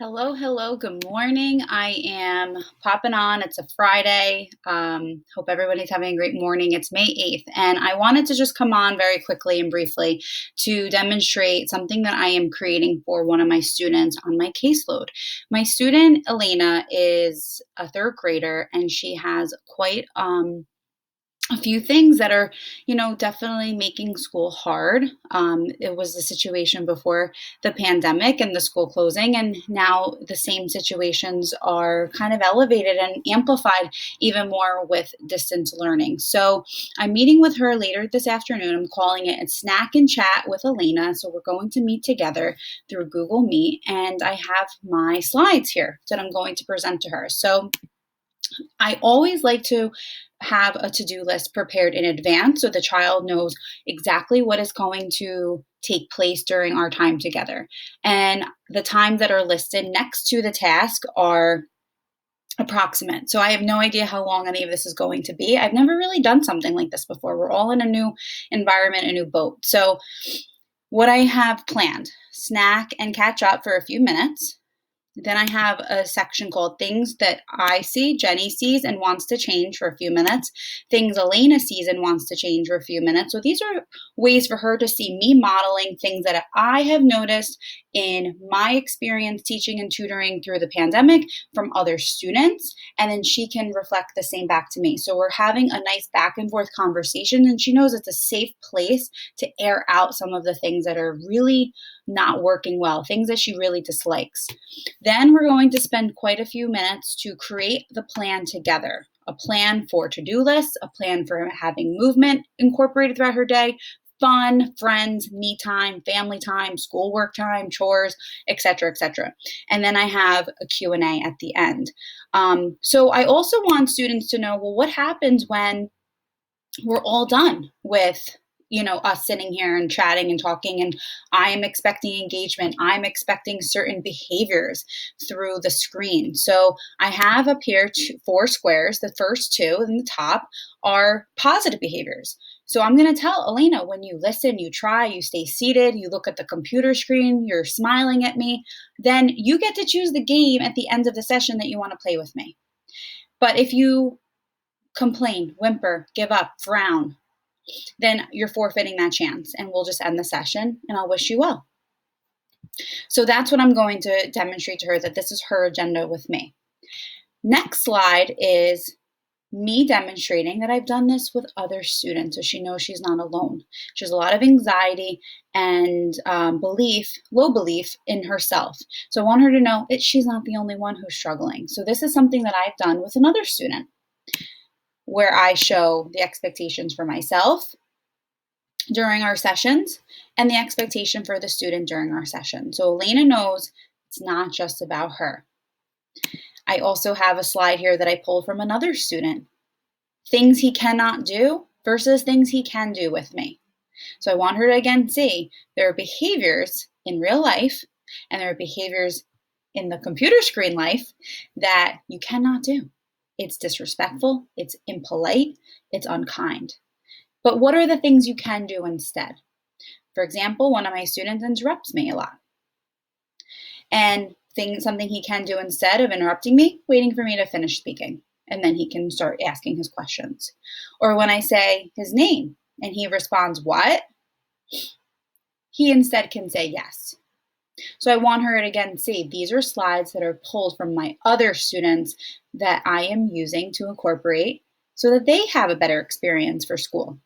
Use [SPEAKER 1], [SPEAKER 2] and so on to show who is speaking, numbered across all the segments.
[SPEAKER 1] Hello, hello, good morning. I am popping on. It's a Friday. Hope everybody's having a great morning. It's May 8th, and I wanted to just come on very quickly and briefly to demonstrate something that I am creating for one of my students on my caseload. My student, Elena, is a third grader, and she has quite a few things that are, definitely making school hard. It was the situation before the pandemic and the school closing, and now the same situations are kind of elevated and amplified even more with distance learning. So I'm meeting with her later this afternoon. I'm calling it a snack and chat with Elena. So we're going to meet together through Google Meet, and I have my slides here that I'm going to present to her. So I always like to have a to do list prepared in advance so the child knows exactly what is going to take place during our time together. And the times that are listed next to the task are approximate. So I have no idea how long any of this is going to be. I've never really done something like this before. We're all in a new environment, a new boat. So, what I have planned snack and catch up for a few minutes. Then I have a section called Things That I See, Jenny sees, and wants to change for a few minutes. Things Elena sees and wants to change for a few minutes. So these are ways for her to see me modeling things that I have noticed in my experience teaching and tutoring through the pandemic from other students. And then she can reflect the same back to me. So we're having a nice back and forth conversation, and she knows it's a safe place to air out some of the things that are really not working well, things that she really dislikes. Then we're going to spend quite a few minutes to create the plan together. A plan for to-do lists, a plan for having movement incorporated throughout her day, fun, friends, me time, schoolwork time, chores, etc., etc. And then I have a Q&A at the end. So I also want students to know, well, what happens when we're all done with us sitting here and chatting and talking, and I'm expecting engagement. I'm expecting certain behaviors through the screen. So I have up here four squares. The first two in the top are positive behaviors. So I'm going to tell Elena, when you listen, you try, you stay seated, you look at the computer screen, you're smiling at me, then you get to choose the game at the end of the session that you want to play with me. But if you complain, whimper, give up, frown, then you're forfeiting that chance, and we'll just end the session, and I'll wish you well. So that's what I'm going to demonstrate to her, that this is her agenda with me. Next slide is me demonstrating that I've done this with other students, so she knows she's not alone. She has a lot of anxiety and low belief in herself. So I want her to know that she's not the only one who's struggling. So this is something that I've done with another student, where I show the expectations for myself during our sessions and the expectation for the student during our session. So Elena knows it's not just about her. I also have a slide here that I pulled from another student. Things he cannot do versus things he can do with me. So I want her to again see there are behaviors in real life and there are behaviors in the computer screen life that you cannot do. It's disrespectful, it's impolite, it's unkind. But what are the things you can do instead? For example, one of my students interrupts me a lot. And something he can do instead of interrupting me, waiting for me to finish speaking. And then he can start asking his questions. Or when I say his name and he responds, "What?" he instead can say yes. So I want her to again see these are slides that are pulled from my other students that I am using to incorporate so that they have a better experience for school.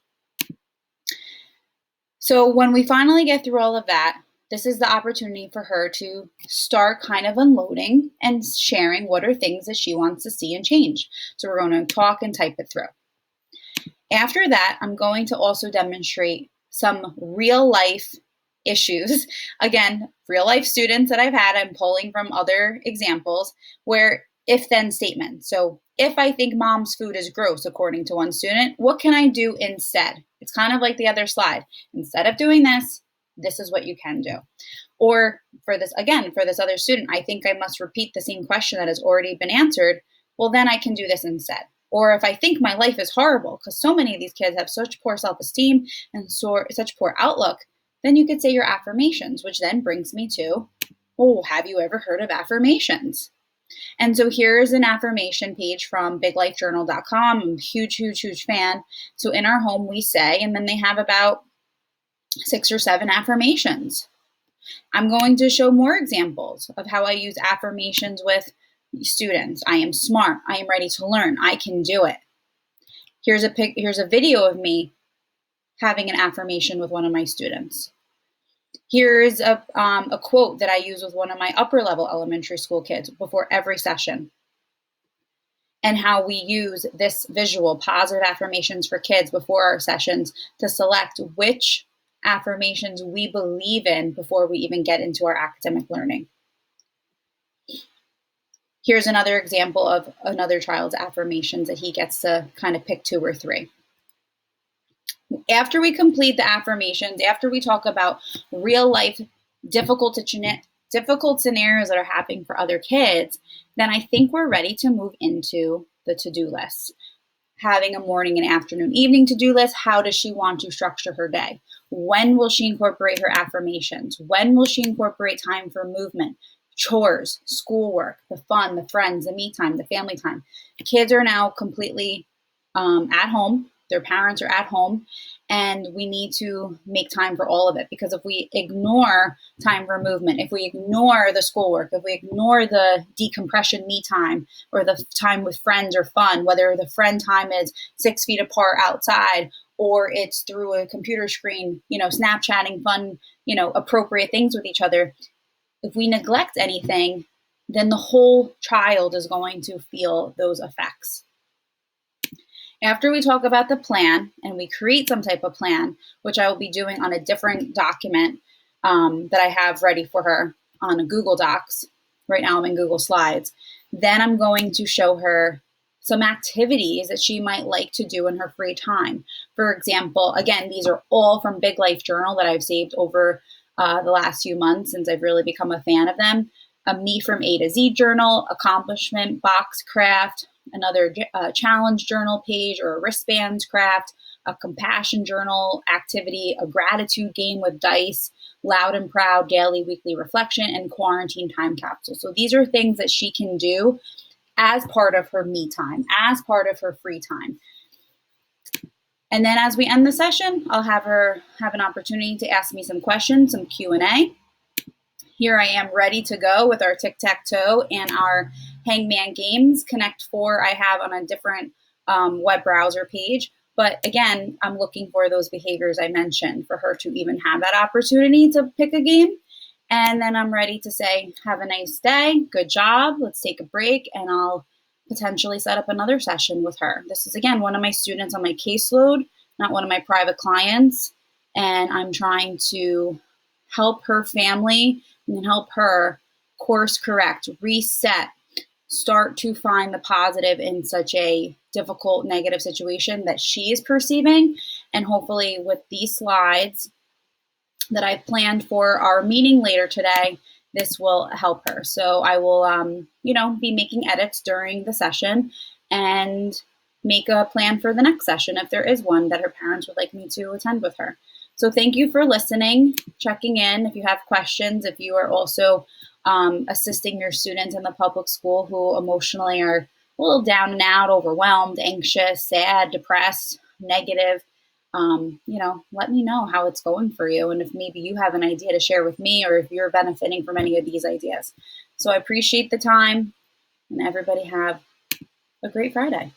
[SPEAKER 1] So when we finally get through all of that, this is the opportunity for her to start kind of unloading and sharing what are things that she wants to see and change. So we're going to talk and type it through. After that, I'm going to also demonstrate some real life issues. Again, real life students that I've had, I'm pulling from other examples where if then statements. So if I think mom's food is gross, according to one student, what can I do instead? It's kind of like the other slide. Instead of doing this, this is what you can do. Or for this other student, I think I must repeat the same question that has already been answered. Well, then I can do this instead. Or if I think my life is horrible, because so many of these kids have such poor self-esteem and such poor outlook, then you could say your affirmations, which then brings me to Oh, have you ever heard of affirmations? And so here's an affirmation page from biglifejournal.com. I'm a huge, huge, huge fan. So in our home, we say, and then they have about 6 or 7 affirmations. I'm going to show more examples of how I use affirmations with students. I am smart. I am ready to learn. I can do it. Here's a video of me having an affirmation with one of my students. Here's a quote that I use with one of my upper level elementary school kids before every session, and how we use this visual positive affirmations for kids before our sessions to select which affirmations we believe in before we even get into our academic learning. Here's another example of another child's affirmations that he gets to kind of pick 2 or 3. After we complete the affirmations, after we talk about real life difficult scenarios that are happening for other kids, then I think we're ready to move into the to-do list. Having a morning and afternoon, evening to-do list. How does she want to structure her day? When will she incorporate her affirmations? When will she incorporate time for movement, chores, schoolwork, the fun, the friends, the me time, the family time? Kids are now completely at home. Their parents are at home, and we need to make time for all of it, because if we ignore time for movement, if we ignore the schoolwork, if we ignore the decompression me time or the time with friends or fun, whether the friend time is 6 feet apart outside or it's through a computer screen, Snapchatting fun, appropriate things with each other, if we neglect anything, then the whole child is going to feel those effects. After we talk about the plan and we create some type of plan, which I will be doing on a different document that I have ready for her on a Google Docs. Right now I'm in Google Slides. Then I'm going to show her some activities that she might like to do in her free time. For example, again, these are all from Big Life Journal that I've saved over the last few months since I've really become a fan of them. A Me from A to Z journal, accomplishment box craft, another challenge journal page or a wristbands craft, a compassion journal activity, a gratitude game with dice, loud and proud daily, weekly reflection, and quarantine time capsule. So these are things that she can do as part of her me time, as part of her free time. And then as we end the session, I'll have her have an opportunity to ask me some questions, some Q&A. Here I am ready to go with our tic-tac-toe and our hangman games. Connect 4 I have on a different web browser page. But again, I'm looking for those behaviors I mentioned for her to even have that opportunity to pick a game. And then I'm ready to say, have a nice day, good job, let's take a break, and I'll potentially set up another session with her. This is, again, one of my students on my caseload, not one of my private clients. And I'm trying to help her family and help her course correct, reset, start to find the positive in such a difficult, negative situation that she is perceiving. And hopefully with these slides that I've planned for our meeting later today, this will help her. So I will, be making edits during the session and make a plan for the next session if there is one that her parents would like me to attend with her. So thank you for listening, checking in. If you have questions, if you are also assisting your students in the public school who emotionally are a little down and out, overwhelmed, anxious, sad, depressed, negative, let me know how it's going for you, and if maybe you have an idea to share with me or if you're benefiting from any of these ideas. So I appreciate the time, and everybody have a great Friday.